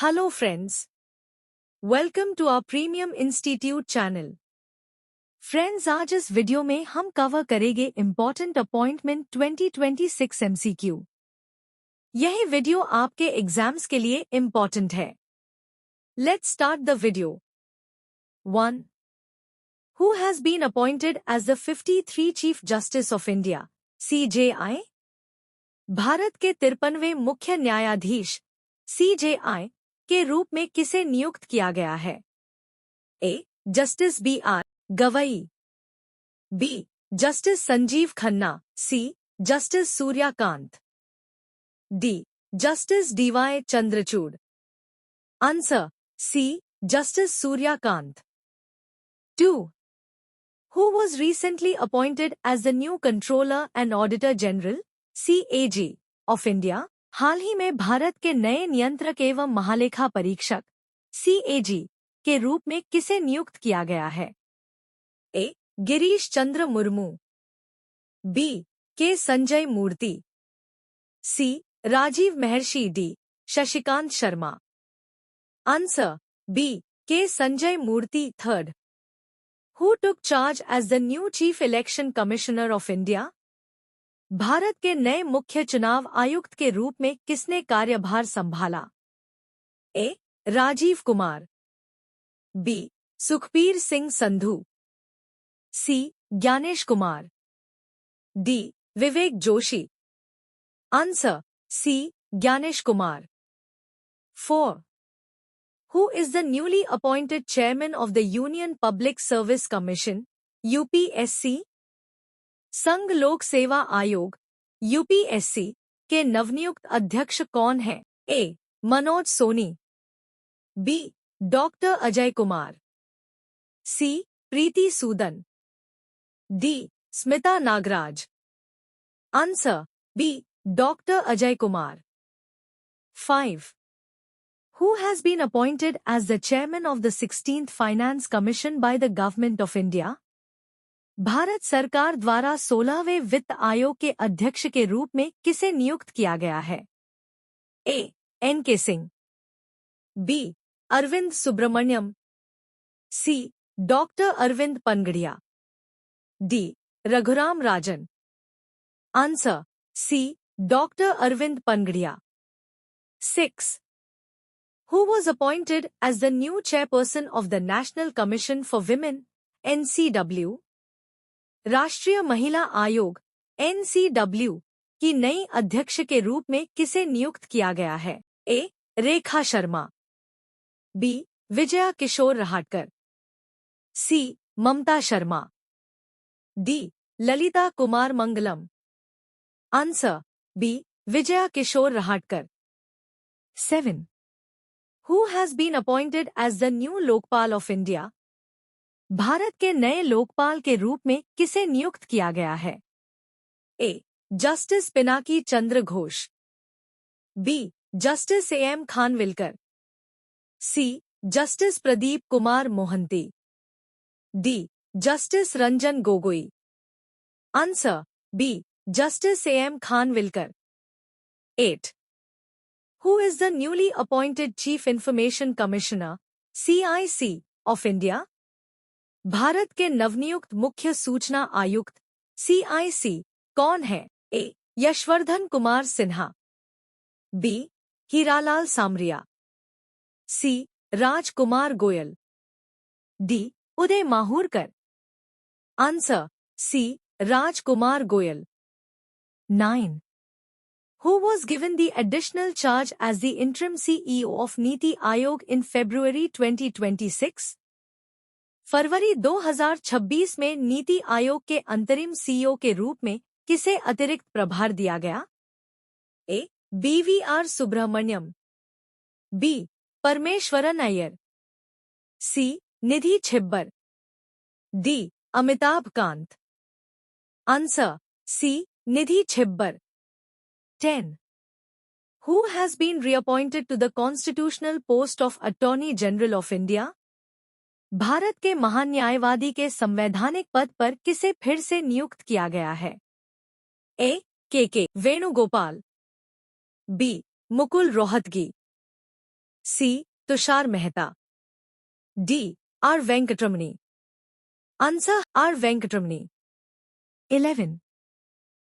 Hello friends. Welcome to our Premium Institute channel. Friends, आज इस video में हम कवर करेंगे इम्पोर्टेंट अपॉइंटमेंट 2026 MCQ। यही वीडियो आपके एग्जाम्स के लिए इम्पोर्टेंट है। Let's start the video. 1. Who has been appointed as the 53 Chief Justice of India, CJI? Bharat के 53वें मुख्य न्यायाधीश CJI के रूप में किसे नियुक्त किया गया है? A. Justice BR Gavai, B. Justice Sanjiv Khanna, C. Justice Suryakant, D. Justice DY Chandrachud. Answer C. Justice Suryakant. 2. Who was recently appointed as the new Controller and Auditor General, CAG, of India? हाल ही में भारत के नए नियंत्रक एवं महालेखा परीक्षक CAG के रूप में किसे नियुक्त किया गया है? A. Girish Chandra Murmu, B. K. Sanjay Murthy, C. Rajiv Mehrishi, D. Shashikant Sharma. Answer B. K. Sanjay Murthy. 3rd. Who took charge as the new Chief Election Commissioner of India? Bharat के नए मुख्य चुनाव आयुक्त के रूप में किसने कार्यभार संभाला? A. Rajiv Kumar, B. Sukhbir Singh Sandhu, C. Gyanesh Kumar, D. Vivek Joshi. Answer C. Gyanesh Kumar. 4. Who is the newly appointed chairman of the Union Public Service Commission, UPSC? संघ लोक सेवा आयोग UPSC के नवनियुक्त अध्यक्ष कौन हैं? A. Manoj Soni, B. Doctor Ajay Kumar, C. Preeti Sudan, D. Smita Nagraj. Answer B. Doctor Ajay Kumar. 5. Who has been appointed as the chairman of the 16th Finance Commission by the Government of India? Bharat सरकार द्वारा 16वें वित्त आयोग के अध्यक्ष के रूप में किसे नियुक्त किया गया है? A. NK Singh, B. Arvind Subramanian, C. Doctor Arvind Panagariya, D. Raghuram Rajan. Answer C. Doctor Arvind Panagariya. 6. Who was appointed as the new chairperson of the National Commission for Women, NCW? राष्ट्रीय महिला आयोग NCW की नई अध्यक्ष के रूप में किसे नियुक्त किया गया है? A. Rekha Sharma, B. Vijaya Kishore Rahatkar, C. Mamata Sharma, D. Lalitha Kumaramangalam. Answer B. Vijaya Kishore Rahatkar. 7. Who has been appointed as the new Lokpal of India? Bharat के नए लोकपाल के रूप में किसे नियुक्त किया गया है? A. Justice Pinaki Chandra Ghosh, B. Justice AM Khanwilkar, C. Justice Pradeep Kumar Mohanty, D. Justice Ranjan Gogoi. Answer B. Justice AM Khanwilkar. 8. Who is the newly appointed Chief Information Commissioner, CIC, of India? Bharat के नवनियुक्त मुख्य सूचना आयुक्त CIC कौन है? A. Yashvardhan Kumar Sinha, B. Hiralal Samariya, C. Rajkumar Goyal, D. Uday Mahurkar. Answer C. Rajkumar Goyal. 9. Who was given the additional charge as the interim CEO of Niti Aayog in February 2026? फरवरी 2026 में नीति आयोग के अंतरिम CEO के रूप में किसे अतिरिक्त प्रभार दिया गया? A. BVR Subrahmanyam, B. Parameswaran Iyer, C. Nidhi Chhibber, D. Amitabh Kant. Answer C. Nidhi Chhibber. 10. Who has been reappointed to the constitutional post of Attorney General of India? Bharat के महान्यायवादी के संवैधानिक पद पर किसे फिर से नियुक्त किया गया है? A. K. Venugopal, B. Mukul Rohatgi, C. Tushar Mehta. D. R. Venkatramani. Answer: R. Venkatramani. 11.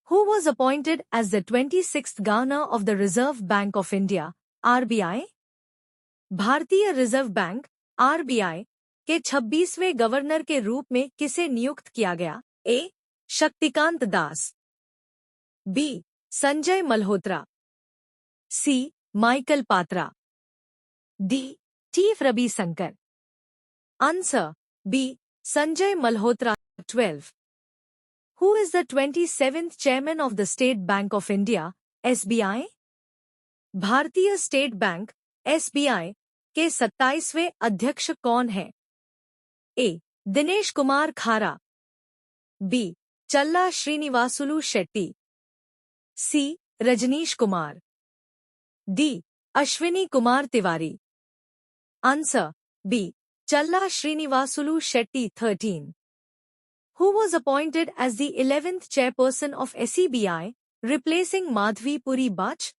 Who was appointed as the 26th Governor of the Reserve Bank of India, RBI? भारतीय रिजर्व बैंक आरबीआई के 26वें गवर्नर के रूप में किसे नियुक्त किया गया? A. Shaktikanta Das. B. Sanjay Malhotra. C. Michael Patra. D. Chief Ravi Shankar. Answer: B. Sanjay Malhotra. 12. Who is the 27th chairman of the State Bank of India, SBI? भारतीय स्टेट बैंक एसबीआई के 27वें अध्यक्ष कौन है? ए. Dinesh Kumar Khara. B. Challa Srinivasulu Shetty. C. Rajnish Kumar. D. Ashwini Kumar Tiwari. Answer: B. Challa Srinivasulu Shetty. 13. Who was appointed as the 11th chairperson of SEBI, replacing Madhvi Puri Bach?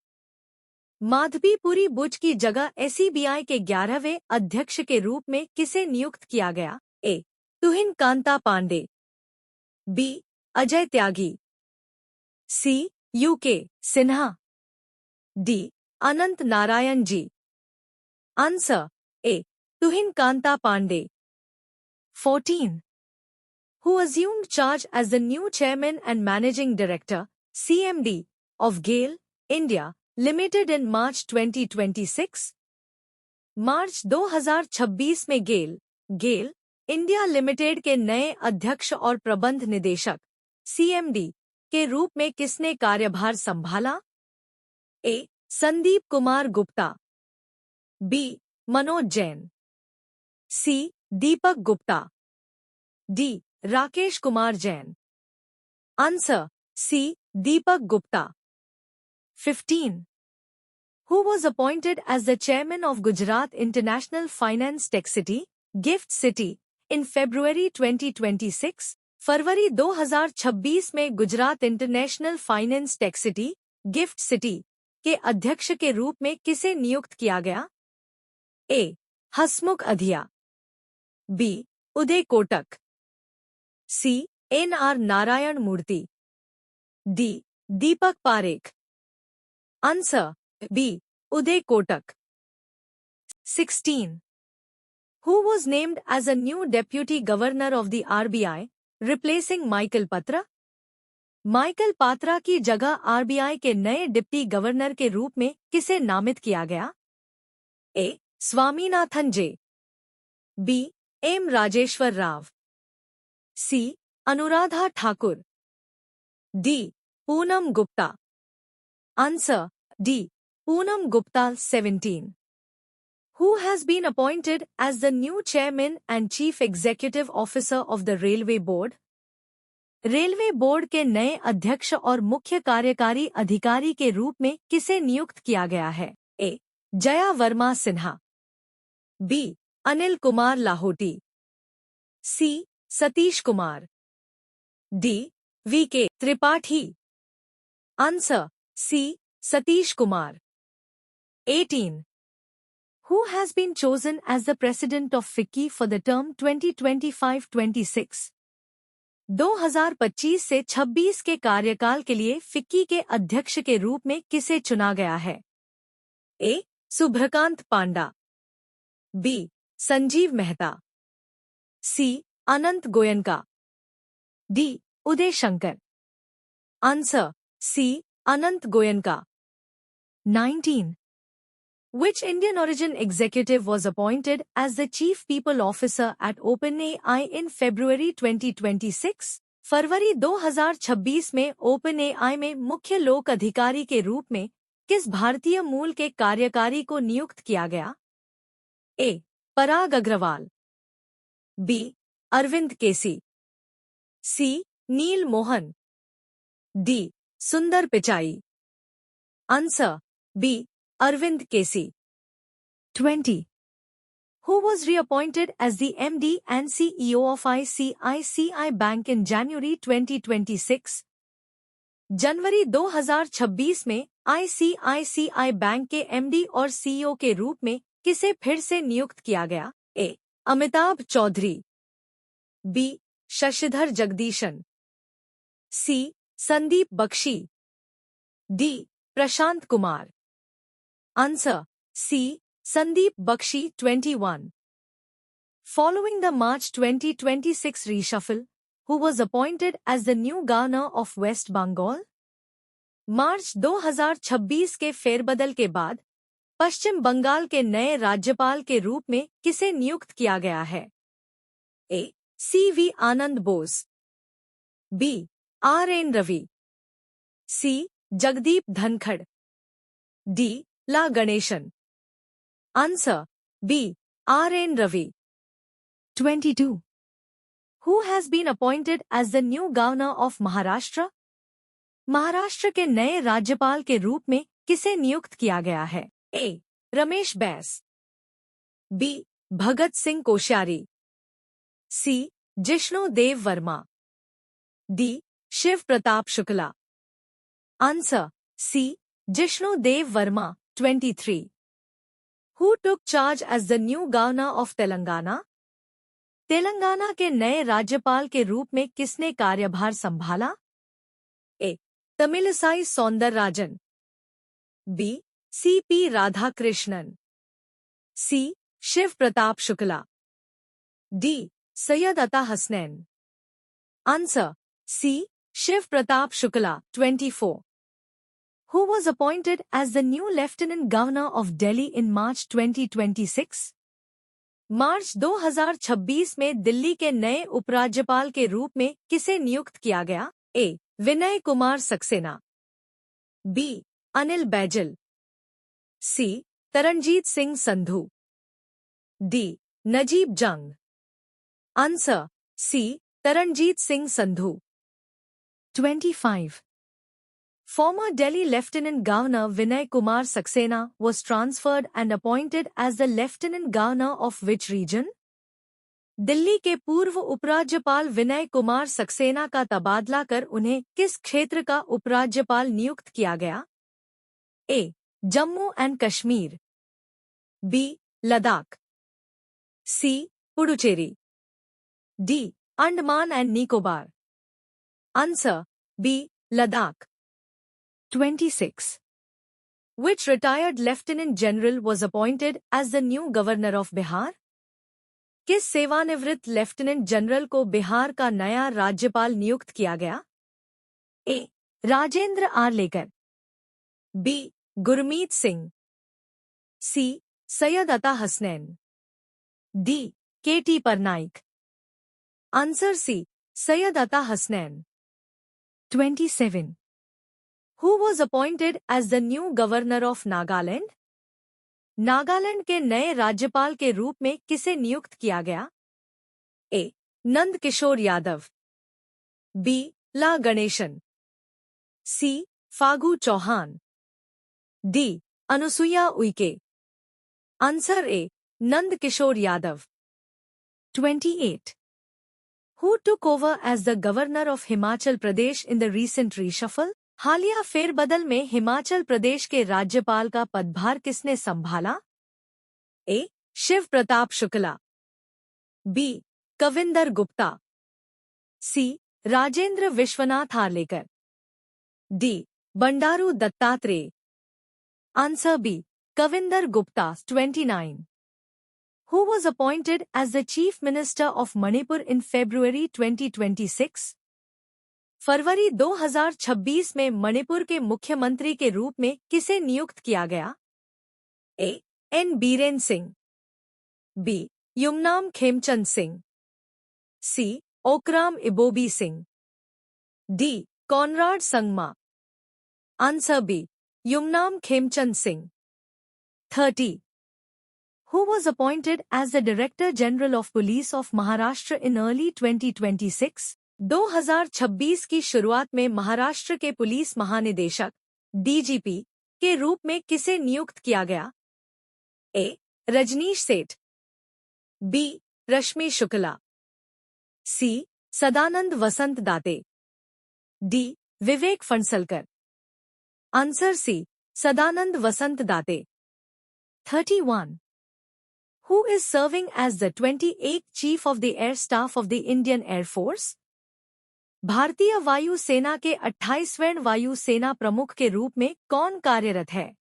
Madhavi Puri Buch की जगह SEBI के 11वें अध्यक्ष के रूप में किसे नियुक्त किया गया? A. Tuhin Kanta Pandey. B. Ajay Tyagi. C. UK Sinha. D. Ananth Narayan G. Answer: A. Tuhin Kanta Pandey. 14. Who assumed charge as the new chairman and managing director, CMD, of GAIL, India, Limited in March 2026? मार्च 2026 में गेल इंडिया लिमिटेड के नए अध्यक्ष और प्रबंध निदेशक सीएमडी के रूप में किसने कार्यभार संभाला? A. Sandeep Kumar Gupta. B. Manoj Jain. C. Deepak Gupta. D. Rakesh Kumar Jain. Answer: C. Deepak Gupta. 15. Who was appointed as the chairman of Gujarat International Finance Tech City, Gift City, in February 2026? फरवरी 2026 में Gujarat international finance tech city, gift city के अध्यक्ष के रूप में किसे नियुक्त किया गया? A. Hasmukh Adhia. B. Uday Kotak. C. N R. Narayana Murthy. D. Deepak Parekh. Answer: B. Uday Kotak. 16. Who was named as a new deputy governor of the RBI, replacing Michael Patra? Michael Patra की जगह आरबीआई के नए डिप्टी गवर्नर के रूप में किसे नामित किया गया? A. Swaminathan J. B. M. Rajeshwar Rao. C. Anuradha Thakur. D. Poonam Gupta. Answer: D. Poonam Gupta. 17. Who has been appointed as the new chairman and chief executive officer of the Railway Board? Railway board के नए अध्यक्ष और मुख्य कार्यकारी अधिकारी के रूप में किसे नियुक्त किया गया है? A. Jaya Verma Sinha. B. Anil Kumar Lahoti. C. Satish Kumar. D. V K. Tripathi. Answer: C. Satish Kumar. 18. Who has been chosen as the president of FICCI for the term 2025-26? 2025 से 26 के कार्यकाल के लिए फिक्की के अध्यक्ष के रूप में किसे चुना गया है? A. Subhrakant Panda. B. Sanjiv Mehta. C. Anant Goenka. D. Uday Shankar. Answer: C. Anant Goenka. 19. Which Indian origin executive was appointed as the Chief People Officer at OpenAI in February 2026? फरवरी 2026 में OpenAI में मुख्य लोक अधिकारी के रूप में किस भारतीय मूल के कार्यकारी को नियुक्त किया गया? A. Parag Agrawal. B. Arvind Krishna. C. Neel Mohan. D. Sundar Pichai. Answer: B. Arvind Krishna. 20. Who was reappointed as the MD and CEO of ICICI Bank in January 2026? जनवरी 2026 में ICICI बैंक के MD और CEO के रूप में किसे फिर से नियुक्त किया गया? A. Amitabh Choudhary, B. Sashidhar Jagdishan, C. Sandeep Bakhshi, D. Prashant Kumar. Answer C. Sandeep Bakhshi 21. Following the March 2026 reshuffle, who was appointed as the new governor of West Bengal? मार्च 2026 के फेरबदल के बाद पश्चिम बंगाल के नए राज्यपाल के रूप में किसे नियुक्त किया गया है? A. C V. Anand Bose, B. R N. Ravi, C. Jagdeep Dhankhar, D. La Ganesan. Answer B. R N. Ravi. 22. Who has been appointed as the new governor of Maharashtra? Maharashtra के नए राज्यपाल के रूप में किसे नियुक्त किया गया है? A. Ramesh Bais, B. Bhagat Singh Koshyari, C. Jishnu Dev Varma, D. Shiv Pratap Shukla. Answer C. Jishnu Dev Varma 23. Who took charge as the new governor of Telangana? Telangana के नए राज्यपाल के रूप में किसने कार्यभार संभाला? A. Tamilisai Soundararajan, B. C P. Radhakrishnan, C. Shiv Pratap Shukla, D. Syed Ata Hasnain. Answer C. Shiv Pratap Shukla 24. Who was appointed as the new Lieutenant Governor of Delhi in March 2026? मार्च 2026 में दिल्ली के नए उपराज्यपाल के रूप में किसे नियुक्त किया गया? A. Vinai Kumar Saxena, B. Anil Baijal, C. Taranjit Singh Sandhu, D. Najeeb Jung. Answer C. Taranjit Singh Sandhu. 25. Former Delhi Lieutenant Governor Vinay Kumar Saxena was transferred and appointed as the Lieutenant Governor of which region? Delhi के पूर्व उपराज्यपाल विनय कुमार सक्सेना का तबादला कर उन्हें किस क्षेत्र का उपराज्यपाल नियुक्त किया गया? A. Jammu and Kashmir, B. Ladakh, C. Puducherry, D. Andaman and Nicobar. Answer B. Ladakh. 26. Which retired Lieutenant General was appointed as the new Governor of Bihar? किस सेवानिवृत्त लेफ्टिनेंट जनरल को बिहार का नया राज्यपाल नियुक्त किया गया? A. Rajendra Arlekar, B. Gurmeet Singh, C. Syed Ata Hasnain, D. K T. Parnaik. Answer C. Syed Ata Hasnain. 27. Who was appointed as the new Governor of Nagaland? Nagaland के नए राज्यपाल के रूप में किसे नियुक्त किया गया? A. Nand Kishore Yadav, B. La Ganesan, C. Phagu Chauhan, D. Anusuiya Uikey. Answer A. Nand Kishore Yadav. 28. Who took over as the Governor of Himachal Pradesh in the recent reshuffle? हालिया फेरबदल में हिमाचल प्रदेश के राज्यपाल का पदभार किसने संभाला? A. Shiv Pratap Shukla, B. Kavinder Gupta, C. Rajendra Vishwanath Arlekar, D. Bandaru Dattatreya. Answer B. Kavinder Gupta 29. Who was appointed as the Chief Minister of Manipur in February 2026? फरवरी 2026 में मणिपुर के मुख्यमंत्री के रूप में किसे नियुक्त किया गया? A. N. Biren Singh, B. Yumnam Khemchand Singh, C. Okram Ibobi Singh, D. Conrad Sangma. Answer B. Yumnam Khemchand Singh. 30. Who was appointed as the Director General of Police of Maharashtra in early 2026? 2026 की शुरुआत में महाराष्ट्र के पुलिस महानिदेशक डीजीपी के रूप में किसे नियुक्त किया गया? A. Rajnish Seth, B. Rashmi Shukla, C. Sadanand Vasant Date, D. Vivek Phansalkar. Answer C. Sadanand Vasant Date. 31. Who is serving as the 28th Chief of the Air Staff of the Indian Air Force? भारतीय वायु सेना के 28वें वायु सेना प्रमुख के रूप में कौन कार्यरत है?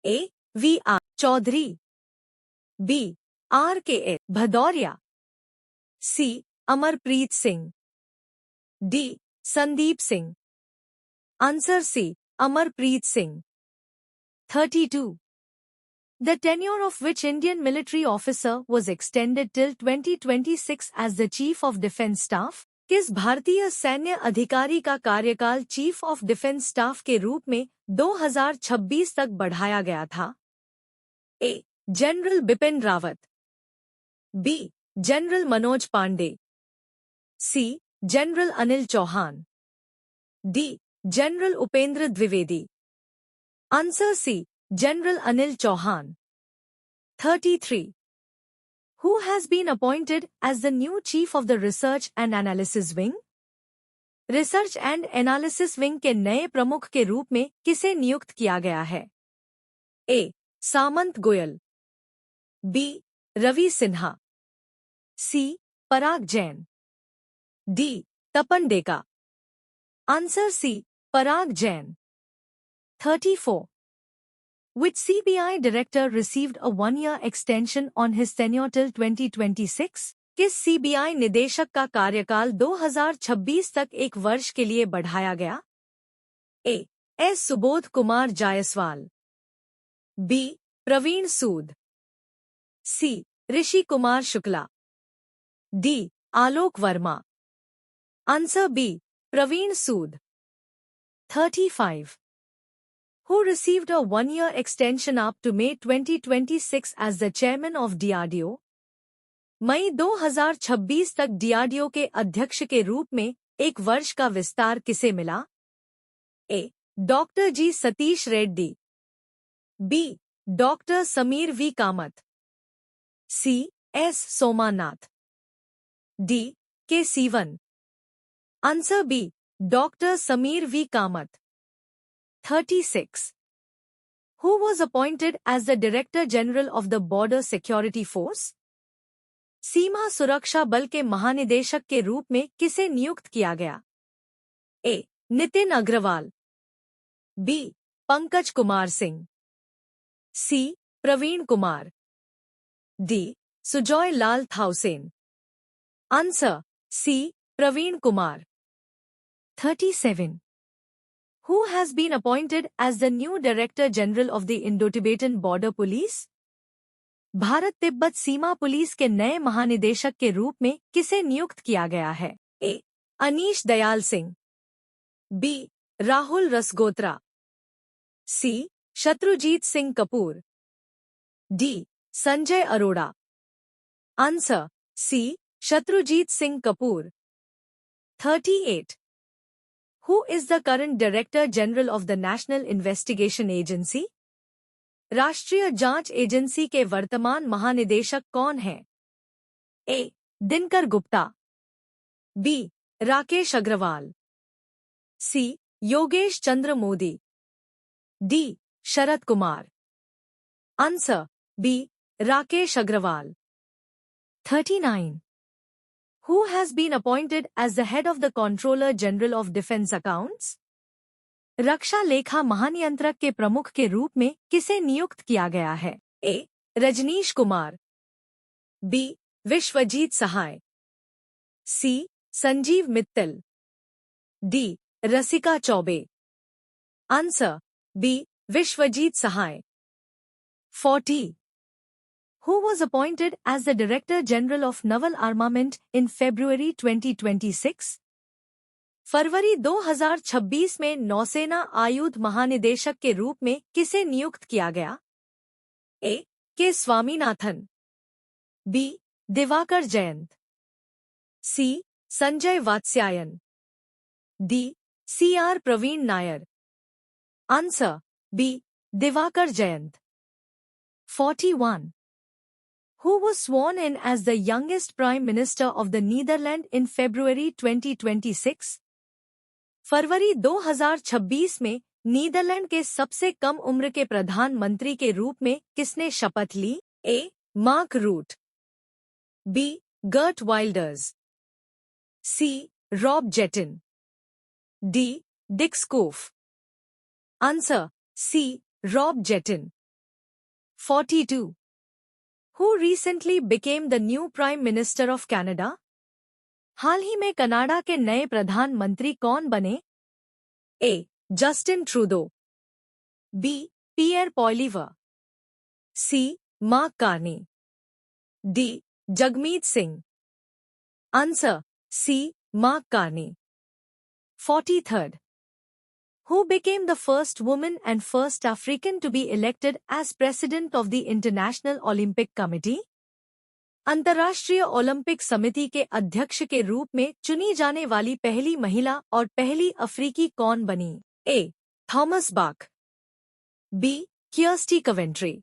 A. V. R. Chaudhari, B. R. K. S. Bhadauria, C. Amarpreet Singh, D. Sandeep Singh. Answer C. Amarpreet Singh. 32. The tenure of which Indian military officer was extended till 2026 as the Chief of Defence Staff? किस भारतीय सैन्य अधिकारी का कार्यकाल चीफ ऑफ डिफेंस स्टाफ के रूप में 2026 तक बढ़ाया गया था? A. General Bipin Rawat, B. General Manoj Pande, C. General Anil Chauhan, D. General Upendra Dwivedi. Answer C. General Anil Chauhan. 33. Who has been appointed as the new chief of the Research and Analysis Wing? Research and analysis wing के नए प्रमुख के रूप में किसे नियुक्त किया गया है? A. Samant Goel, B. Ravi Sinha, C. Parag Jain, D. Tapan Deka. Answer C. Parag Jain. 34. Which CBI director received a one-year extension on his tenure till 2026? किस सीबीआई निदेशक का कार्यकाल 2026 तक एक वर्ष के लिए बढ़ाया गया? A. S. Subodh Kumar Jaiswal, B. Praveen Sood, C. Rishi Kumar Shukla, D. Alok Verma. Answer B. Praveen Sood. 35. Who received a one-year extension up to May 2026 as the chairman of DRDO? मई 2026 तक डीआरडीओ के अध्यक्ष के रूप में एक वर्ष का विस्तार किसे मिला? A. Doctor G Satish Reddy, B. Doctor Sameer V Kamat, C. S. Somanath, D. K. Sivan. Answer B. Doctor Sameer V Kamat. 36. Who was appointed as the Director General of the Border Security Force? सीमा सुरक्षा बल के महानिदेशक के रूप में किसे नियुक्त किया गया? A. Nitin Agrawal, B. Pankaj Kumar Singh, C. Praveen Kumar, D. Sujoy Lal Thaosen. Answer C. Praveen Kumar. 37. Who has been appointed as the new Director General of the Indo-Tibetan Border Police? Bharat Tibet Seema police के नए महानिदेशक के रूप में किसे नियुक्त किया गया है? A. Anish Dayal Singh, B. Rahul Rasgotra, C. Shatrujeet Singh Kapur, D. Sanjay Arora. Answer C. Shatrujeet Singh Kapur. 38. Who is the current Director General of the National Investigation Agency? राष्ट्रीय जांच एजेंसी के वर्तमान महानिदेशक कौन हैं? A. Dinkar Gupta, B. Rakesh Agrawal, C. Yogesh Chander Modi, D. Sharad Kumar. Answer B. Rakesh Agrawal. 39. Who has been appointed as the head of the Controller General of Defence Accounts? रक्षा लेखा महानियंत्रक के प्रमुख के रूप में किसे नियुक्त किया गया है? A. Rajnish Kumar, B. Vishwajeet Sahay, C. Sanjeev Mittal, D. Rasika Chaube. Answer B. Vishwajeet Sahay. 40. Who was appointed as the Director General of Naval Armament in February 2026? फरवरी 2026 में नौसेना आयुध महानिदेशक के रूप में किसे नियुक्त किया गया? A. K. Swaminathan, B. Diwakar Jayant, C. Sanjay Vatsyayan, D. C. R. Praveen Nair. Answer B. Diwakar Jayant. 41. Who was sworn in as the youngest Prime Minister of the Netherlands in February 2026? फरवरी 2026 में नीदरलैंड के सबसे कम उम्र के प्रधानमंत्री के रूप में किसने शपथ ली? ए. Mark Root. B. Gert Wilders. C. Rob Jetton. D. Dick Skoof. Answer: C. Rob Jetton. 42. Who recently became the new Prime Minister of Canada? हाल ही में कनाडा के नए प्रधानमंत्री कौन बने? A. Justin Trudeau. B. Pierre Poilievre. C. Mark Carney. D. Jagmeet Singh. Answer: C. Mark Carney. 43rd. Who became the first woman and first African to be elected as president of the International Olympic Committee? अंतर्राष्ट्रीय Olympic समिति के अध्यक्ष के रूप में चुनी जाने वाली पहली महिला और पहली अफ्रीकी कौन बनी? A. Thomas Bach. B. Kirsty Coventry.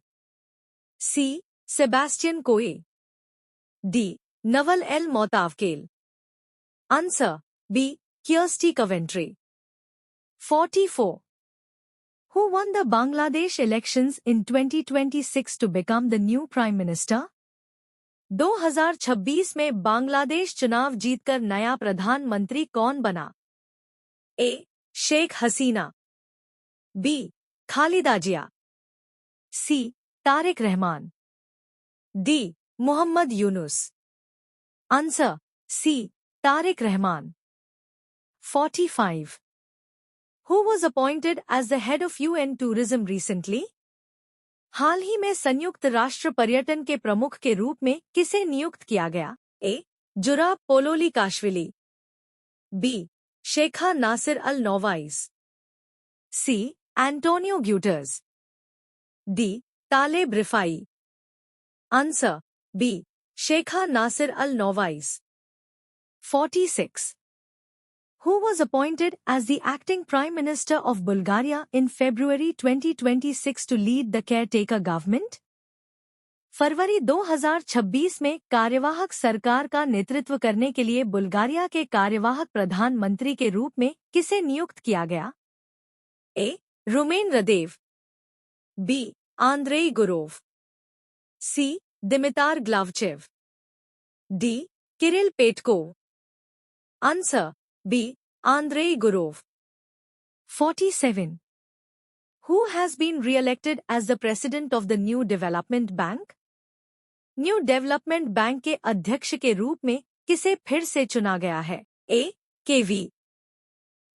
C. Sebastian Coe. D. Nawal El Moutawakel. Answer: B. Kirsty Coventry. 44. Who won the Bangladesh elections in 2026 to become the new Prime Minister? 2026 में बांग्लादेश चुनाव जीतकर नया प्रधानमंत्री कौन बना? A. Sheikh Hasina. B. Khaleda Jiya. C. Tariq Rahman. D. Mohammad Yunus. Answer: C. Tariq Rahman. 45. Who was appointed as the head of UN Tourism recently? हाल ही में संयुक्त राष्ट्र पर्यटन के प्रमुख के रूप में किसे नियुक्त किया गया? A. Zurab Pololikashvili. B. Sheikha Nasser Al Nowais. C. Antonio Guterres. D. Taleb Rifai. Answer: B. Sheikha Nasser Al Nowais. 46. Who was appointed as the acting Prime Minister of Bulgaria in February 2026 to lead the caretaker government? फरवरी 2026 में कार्यवाहक सरकार का नेतृत्व करने के लिए Bulgaria के कार्यवाहक प्रधानमंत्री के रूप में किसे नियुक्त किया गया? A. Rumen Radev. B. Andrei Gurov. C. Dimitar Glavchev. D. Kiril Petkov. Answer: B. Andrei Gurov. 47. Who has been re-elected as the president of the New Development Bank? New development bank के अध्यक्ष के रूप में किसे फिर से चुना गया है? A. K V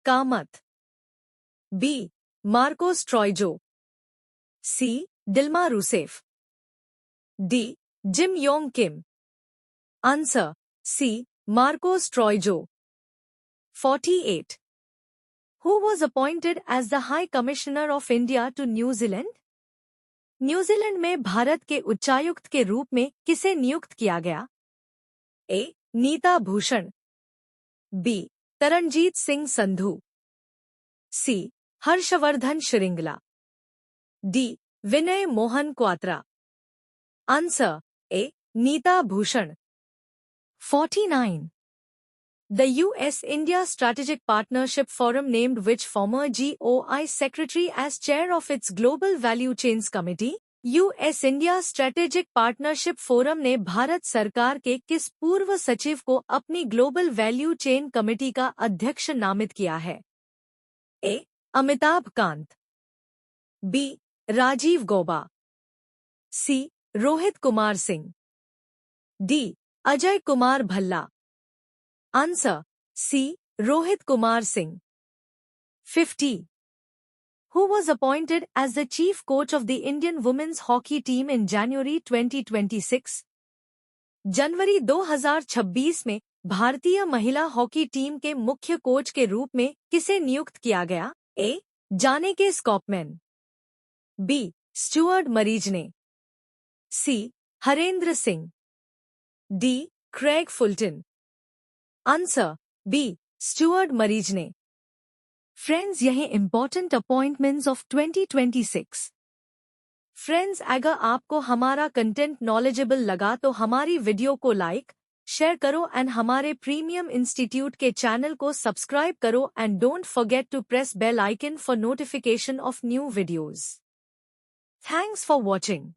Kamath. B. Marcos Troyjo. C. Dilma Rousseff. D. Jim Yong Kim. Answer: C. Marcos Troyjo. 48. Who was appointed as the High Commissioner of India to New Zealand? New Zealand में भारत के उच्चायुक्त के रूप में किसे नियुक्त किया गया? A. Nita Bhushan. B. Taranjit Singh Sandhu. C. Harshvardhan Shringla. D. Vinay Mohan Kwatra. Answer: A. Nita Bhushan. 49. The U.S.-India Strategic Partnership Forum named which former GOI secretary as chair of its Global Value Chains Committee? U.S.-India Strategic Partnership Forum ने भारत सरकार के किस पूर्व सचिव को अपनी ग्लोबल वैल्यू चेन कमेटी का अध्यक्ष नामित किया है? A. Amitabh Kant. B. Rajiv Gauba. C. Rohit Kumar Singh. D. Ajay Kumar Bhalla. Answer: C. Rohit Kumar Singh. 50. Who was appointed as the chief coach of the Indian women's hockey team in January 2026? जनवरी 2026 में भारतीय महिला हॉकी टीम के मुख्य कोच के रूप में किसे नियुक्त किया गया? A. Janneke Schopman. B. Stuart Marijne. C. Harendra Singh. D. Craig Fulton. Answer: B. Stuart Marijne. Friends, यही इंपॉर्टेंट अपॉइंटमेंट्स ऑफ 2026. फ्रेंड्स, अगर आपको हमारा कंटेंट नॉलेजेबल लगा तो हमारी वीडियो को लाइक, शेयर करो एंड हमारे प्रीमियम इंस्टीट्यूट के चैनल को सब्सक्राइब करो and don't forget to press bell icon for notification of new videos. Thanks for watching.